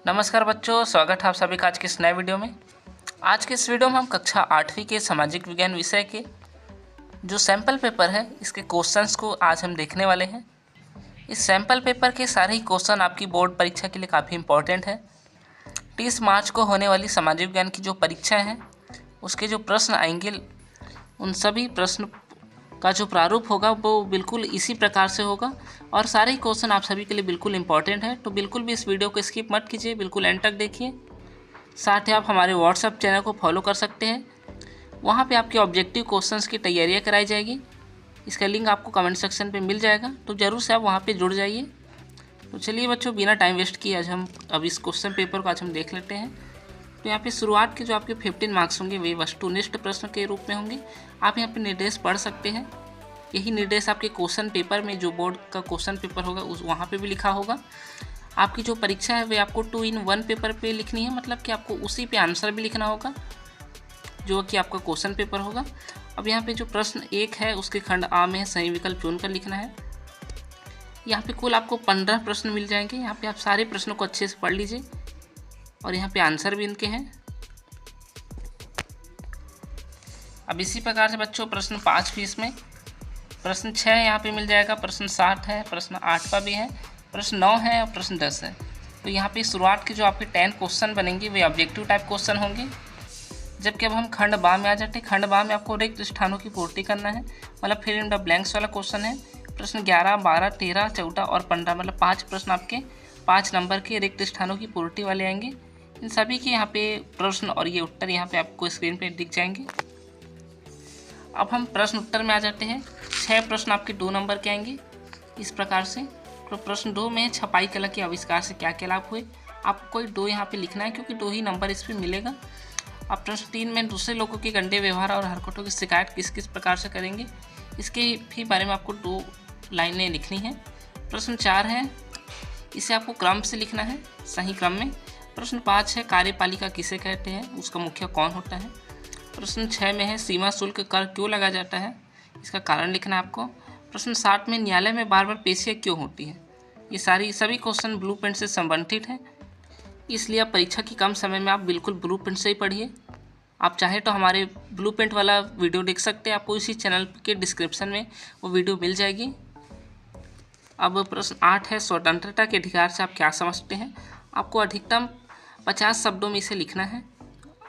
नमस्कार बच्चों, स्वागत है आप सभी का आज के इस नए वीडियो में। आज के इस वीडियो में हम कक्षा 8वीं के सामाजिक विज्ञान विषय के जो सैम्पल पेपर है इसके क्वेश्चंस को आज हम देखने वाले हैं। इस सैम्पल पेपर के सारे ही क्वेश्चन आपकी बोर्ड परीक्षा के लिए काफ़ी इंपॉर्टेंट है। 30 मार्च को होने वाली सामाजिक विज्ञान की जो परीक्षा है उसके जो प्रश्न आएंगे उन सभी प्रश्न का जो प्रारूप होगा वो बिल्कुल इसी प्रकार से होगा और सारे ही क्वेश्चन आप सभी के लिए बिल्कुल इंपॉर्टेंट है। तो बिल्कुल भी इस वीडियो को स्किप मत कीजिए, बिल्कुल एंड तक देखिए। साथ ही आप हमारे व्हाट्सएप चैनल को फॉलो कर सकते हैं, वहाँ पे आपके ऑब्जेक्टिव क्वेश्चंस की तैयारियाँ कराई जाएगी। इसका लिंक आपको कमेंट सेक्शन पे मिल जाएगा, तो ज़रूर से आप वहाँ पे जुड़ जाइए। तो चलिए बच्चों, बिना टाइम वेस्ट किए आज हम अब इस क्वेश्चन पेपर को आज हम देख लेते हैं। तो यहाँ पे शुरुआत के जो आपके 15 मार्क्स होंगे वे वस्तुनिष्ठ प्रश्न के रूप में होंगे। आप यहाँ पे निर्देश पढ़ सकते हैं। यही निर्देश आपके क्वेश्चन पेपर में जो बोर्ड का क्वेश्चन पेपर होगा उस वहाँ पे भी लिखा होगा। आपकी जो परीक्षा है वे आपको 2 in 1 पेपर पे लिखनी है, मतलब कि आपको उसी पे आंसर भी लिखना होगा जो कि आपका क्वेश्चन पेपर होगा। अब यहाँ पे जो प्रश्न 1 है उसके खंड आ में सही विकल्प चुनकर लिखना है। यहाँ पे कुल आपको 15 प्रश्न मिल जाएंगे। यहाँ पे आप सारे प्रश्नों को अच्छे से पढ़ लीजिए और यहाँ पे आंसर भी इनके हैं। अब इसी प्रकार से बच्चों प्रश्न 5 भी इसमें, प्रश्न 6 यहाँ पे मिल जाएगा, प्रश्न 7 है, प्रश्न 8 का भी है, प्रश्न 9 है और प्रश्न 10 है। तो यहाँ पे शुरुआत के जो आपके 10 क्वेश्चन बनेंगे वे ऑब्जेक्टिव टाइप क्वेश्चन होंगे। जबकि अब हम खंड बा में आ जाते हैं। खंड बा में आपको रिक्त स्थानों की पूर्ति करना है, मतलब फिल इन द ब्लैंक्स वाला क्वेश्चन है। प्रश्न 11, 12, 13, 14 और 15, मतलब 5 प्रश्न आपके 5 नंबर के रिक्त स्थानों की पूर्ति वाले आएंगे। इन सभी के यहाँ पे प्रश्न और ये उत्तर यहाँ पे आपको स्क्रीन पे दिख जाएंगे। अब हम प्रश्न उत्तर में आ जाते हैं। 6 प्रश्न आपके 2 नंबर के आएंगे इस प्रकार से। तो प्रश्न 2 में छपाई कला के आविष्कार से क्या क्या लाभ हुए, आपको कोई 2 यहाँ पे लिखना है क्योंकि 2 ही नंबर इस पर मिलेगा। अब प्रश्न 3 में दूसरे लोगों के गंदे व्यवहार और हरकतों की शिकायत किस किस प्रकार से करेंगे, इसके भी बारे में आपको 2 लाइनें लिखनी हैं। प्रश्न 4 है, इसे आपको क्रम से लिखना है, सही क्रम में। प्रश्न 5 है, कार्यपालिका किसे कहते हैं, उसका मुखिया कौन होता है। प्रश्न 6 में है, सीमा शुल्क कर क्यों लगाया जाता है, इसका कारण लिखना है आपको। प्रश्न 7 में, न्यायालय में बार बार पेशियाँ क्यों होती हैं। ये सभी क्वेश्चन ब्लू प्रिंट से संबंधित हैं, इसलिए आप परीक्षा की कम समय में आप बिल्कुल ब्लू प्रिंट से ही पढ़िए। आप चाहे तो हमारे ब्लू प्रिंट वाला वीडियो देख सकते हैं, आपको इसी चैनल के डिस्क्रिप्शन में वो वीडियो मिल जाएगी। अब प्रश्न 8 है, स्वतंत्रता के अधिकार से आप क्या समझते हैं, आपको अधिकतम 50 शब्दों में इसे लिखना है।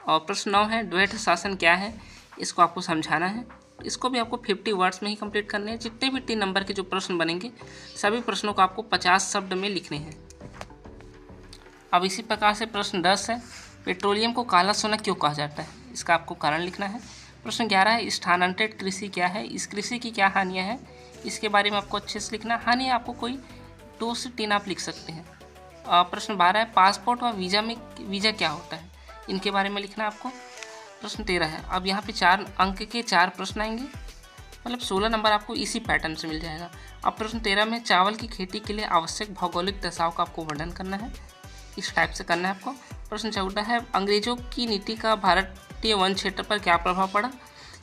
और प्रश्न 9 है, द्वैध शासन क्या है, इसको आपको समझाना है। इसको भी आपको 50 वर्ड्स में ही कंप्लीट करने हैं। जितने भी 3 नंबर के जो प्रश्न बनेंगे सभी प्रश्नों को आपको 50 शब्द में लिखने हैं। अब इसी प्रकार से प्रश्न 10 है, पेट्रोलियम को काला सोना क्यों कहा जाता है, इसका आपको कारण लिखना है। प्रश्न 11 है, स्थानांतरित कृषि क्या है, इस कृषि की क्या हानियाँ हैं, इसके बारे में आपको अच्छे से लिखना है। हानि आपको कोई 2 से 3 आप लिख सकते हैं। प्रश्न 12 है, पासपोर्ट व वीज़ा क्या होता है, इनके बारे में लिखना है आपको। प्रश्न 13 है, अब यहाँ पे 4 अंक के 4 प्रश्न आएंगे, मतलब 16 नंबर आपको इसी पैटर्न से मिल जाएगा। अब प्रश्न 13 में, चावल की खेती के लिए आवश्यक भौगोलिक दशाओं का आपको वर्णन करना है, इस टाइप से करना है आपको। प्रश्न 14 है, अंग्रेजों की नीति का भारतीय वन क्षेत्र पर क्या प्रभाव पड़ा,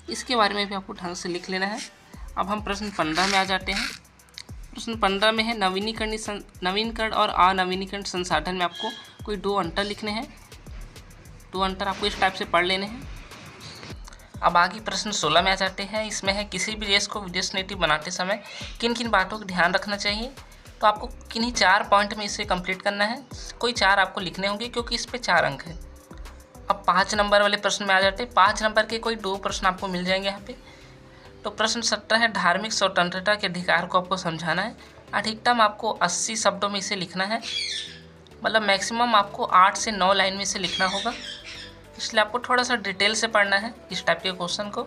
इसके बारे में भी आपको ढंग से लिख लेना है। अब हम प्रश्न 15 में आ जाते हैं। प्रश्न 15 में है, नवीनीकरण और अनवीनीकरण संसाधन में आपको कोई 2 अंतर लिखने हैं। 2 अंतर आपको इस टाइप से पढ़ लेने हैं। अब आगे प्रश्न 16 में आ जाते हैं। इसमें है, किसी भी देश को विदेश नीति बनाते समय किन किन बातों का ध्यान रखना चाहिए, तो आपको किन्हीं 4 पॉइंट में इसे कंप्लीट करना है। कोई 4 आपको लिखने होंगे क्योंकि इस पे 4 अंक है। अब 5 नंबर वाले प्रश्न में आ जाते हैं। 5 नंबर के कोई 2 प्रश्न आपको मिल जाएंगे यहाँ पे। तो प्रश्न 17 है, धार्मिक स्वतंत्रता के अधिकार को आपको समझाना है। अधिकतम आपको 80 शब्दों में इसे लिखना है, मतलब मैक्सिमम आपको 8 से 9 लाइन में इसे लिखना होगा, इसलिए आपको थोड़ा सा डिटेल से पढ़ना है इस टाइप के क्वेश्चन को।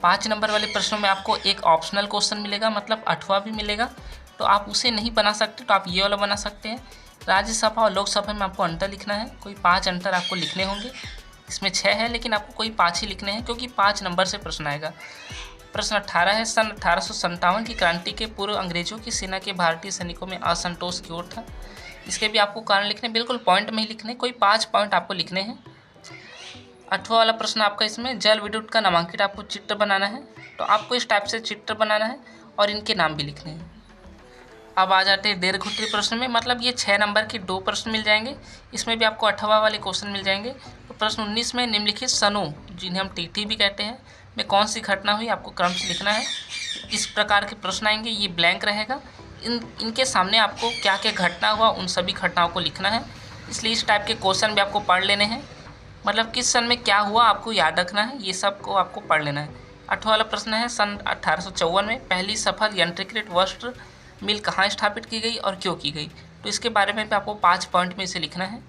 5 नंबर वाले प्रश्नों में आपको एक ऑप्शनल क्वेश्चन मिलेगा, मतलब 8वां भी मिलेगा, तो आप उसे नहीं बना सकते तो आप ये वाला बना सकते हैं। राज्यसभा और लोकसभा में आपको अंतर लिखना है, कोई 5 अंतर आपको लिखने होंगे। इसमें 6 है लेकिन आपको कोई 5 ही लिखने हैं क्योंकि 5 नंबर से प्रश्न आएगा। प्रश्न 18 है, सन 1857 की क्रांति के पूर्व अंग्रेजों की सेना के भारतीय सैनिकों में असंतोष की ओर था, इसके भी आपको कारण लिखने, बिल्कुल पॉइंट में ही लिखने, कोई 5 पॉइंट आपको लिखने हैं। 8वां वाला प्रश्न आपका, इसमें जल विद्युत का नामांकित आपको चित्र बनाना है, तो आपको इस टाइप से चित्र बनाना है और इनके नाम भी लिखने हैं। अब आ जाते हैं दीर्घोत्तरी प्रश्न में, मतलब ये 6 नंबर के 2 प्रश्न मिल जाएंगे, इसमें भी आपको 8वां वाले क्वेश्चन मिल जाएंगे। तो प्रश्न 19 में निम्नलिखित सनों, जिन्हें हम टीटी भी कहते हैं, में कौन सी घटना हुई, आपको क्रम से लिखना है। इस प्रकार के प्रश्न आएंगे, ये ब्लैंक रहेगा। इनके सामने आपको क्या क्या घटना हुआ उन सभी घटनाओं को लिखना है, इसलिए इस टाइप के क्वेश्चन भी आपको पढ़ लेने हैं। मतलब किस सन में क्या हुआ आपको याद रखना है, ये सब को आपको पढ़ लेना है। 8वां वाला प्रश्न है, सन 1854 में पहली सफल यंत्रीकृत वस्त्र मिल कहाँ स्थापित की गई और क्यों की गई, तो इसके बारे में भी आपको 5 पॉइंट में इसे लिखना है।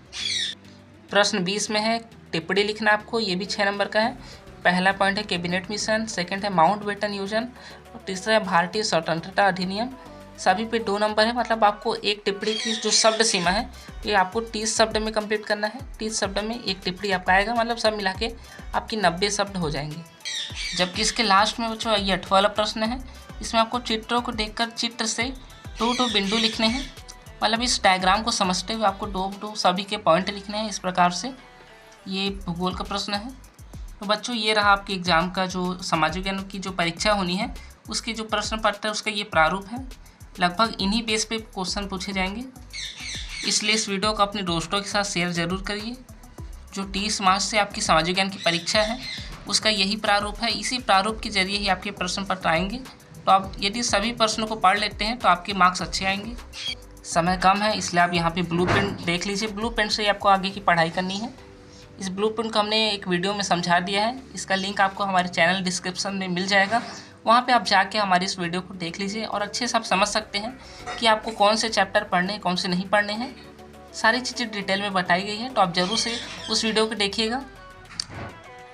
प्रश्न 20 में है टिप्पणी लिखना आपको, ये भी 6 नंबर का है। पहला पॉइंट है कैबिनेट मिशन, सेकंड है माउंट बेटन योजना और तीसरा है भारतीय स्वतंत्रता अधिनियम। सभी पे 2 नंबर है, मतलब आपको एक टिप्पणी की जो शब्द सीमा है ये आपको 30 शब्द में कंप्लीट करना है। 30 शब्द में एक टिप्पणी आपका आएगा, मतलब सब मिला के आपकी 90 शब्द हो जाएंगे। जबकि इसके लास्ट में बच्चों ये 8वां वाला प्रश्न है, इसमें आपको चित्रों को देखकर चित्र से 2 बिंदु लिखने हैं, मतलब इस डायग्राम को समझते हुए आपको 2 सभी के पॉइंट लिखने हैं। इस प्रकार से ये भूगोल का प्रश्न है। तो बच्चों ये रहा आपके एग्जाम का जो सामाजिक विज्ञान की जो परीक्षा होनी है उसकी जो प्रश्न पत्र है उसका ये प्रारूप है। लगभग इन्हीं बेस पे क्वेश्चन पूछे जाएंगे, इसलिए इस वीडियो को अपने दोस्तों के साथ शेयर ज़रूर करिए। जो 30 मार्च से आपकी सामाजिक ज्ञान की परीक्षा है उसका यही प्रारूप है, इसी प्रारूप के जरिए ही आपके प्रश्न पत्र आएंगे। तो आप यदि सभी प्रश्नों को पढ़ लेते हैं तो आपके मार्क्स अच्छे आएंगे। समय कम है इसलिए आप यहाँ पे ब्लूप्रिंट देख लीजिए, ब्लूप्रिंट से आपको आगे की पढ़ाई करनी है। इस ब्लूप्रिंट को हमने एक वीडियो में समझा दिया है, इसका लिंक आपको हमारे चैनल डिस्क्रिप्शन में मिल जाएगा, वहाँ पे आप जाके हमारी इस वीडियो को देख लीजिए और अच्छे से आप समझ सकते हैं कि आपको कौन से चैप्टर पढ़ने हैं, कौन से नहीं पढ़ने हैं। सारी चीज़ें डिटेल में बताई गई है, तो आप ज़रूर से उस वीडियो को देखिएगा।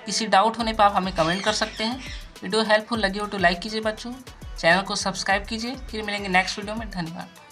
किसी डाउट होने पर आप हमें कमेंट कर सकते हैं। वीडियो हेल्पफुल लगी हो तो लाइक कीजिए बच्चों, चैनल को सब्सक्राइब कीजिए। फिर मिलेंगे नेक्स्ट वीडियो में। धन्यवाद।